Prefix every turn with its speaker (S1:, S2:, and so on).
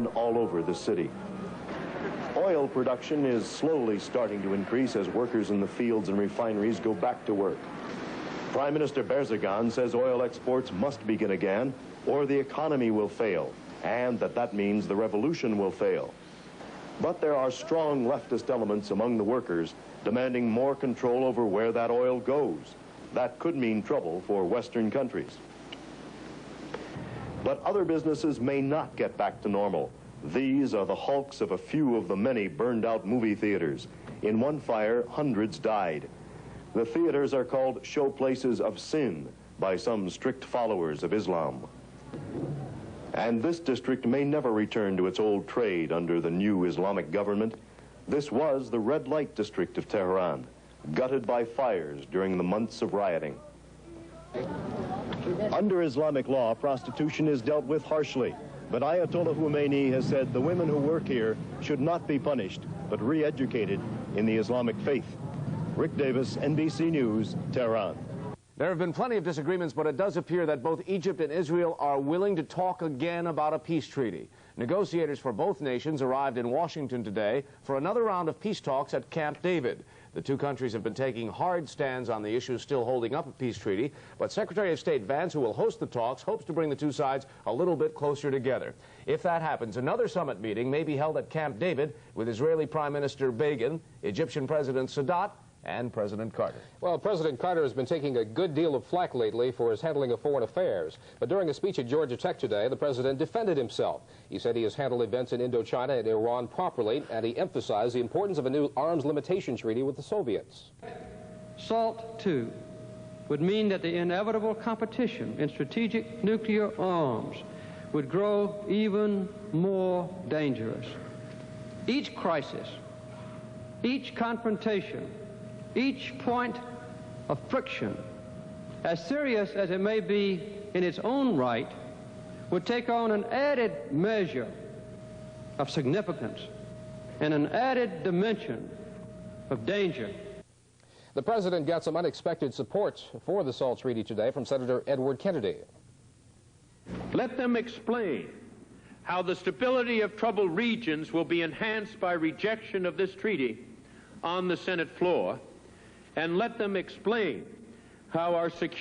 S1: all over the city. Oil production is slowly starting to increase as workers in the fields and refineries go back to work. Prime Minister Erdogan says oil exports must begin again or the economy will fail, and that means the revolution will fail. But there are strong leftist elements among the workers demanding more control over where that oil goes. That could mean trouble for Western countries. But other businesses may not get back to normal. These are the hulks of a few of the many burned-out movie theaters. In one fire, hundreds died. The theaters are called showplaces of sin by some strict followers of Islam. And this district may never return to its old trade under the new Islamic government. This was the red light district of Tehran, gutted by fires during the months of rioting. Under Islamic law, prostitution is dealt with harshly, but Ayatollah Khomeini has said the women who work here should not be punished, but re-educated in the Islamic faith. Rick Davis, NBC News, Tehran.
S2: There have been plenty of disagreements, but it does appear that both Egypt and Israel are willing to talk again about a peace treaty. Negotiators for both nations arrived in Washington today for another round of peace talks at Camp David. The two countries have been taking hard stands on the issues still holding up a peace treaty, but Secretary of State Vance, who will host the talks, hopes to bring the two sides a little bit closer together. If that happens, another summit meeting may be held at Camp David with Israeli Prime Minister Begin, Egyptian President Sadat, and President Carter.
S3: Well, President Carter has been taking a good deal of flack lately for his handling of foreign affairs. But during a speech at Georgia Tech today, the president defended himself. He said he has handled events in Indochina and Iran properly, and he emphasized the importance of a new arms limitation treaty with the Soviets.
S4: SALT II would mean that the inevitable competition in strategic nuclear arms would grow even more dangerous. Each crisis, each confrontation, each point of friction, as serious as it may be in its own right, would take on an added measure of significance and an added dimension of danger.
S3: The president got some unexpected support for the SALT treaty today from Senator Edward Kennedy.
S5: Let them explain how the stability of troubled regions will be enhanced by rejection of this treaty on the Senate floor, and let them explain how our security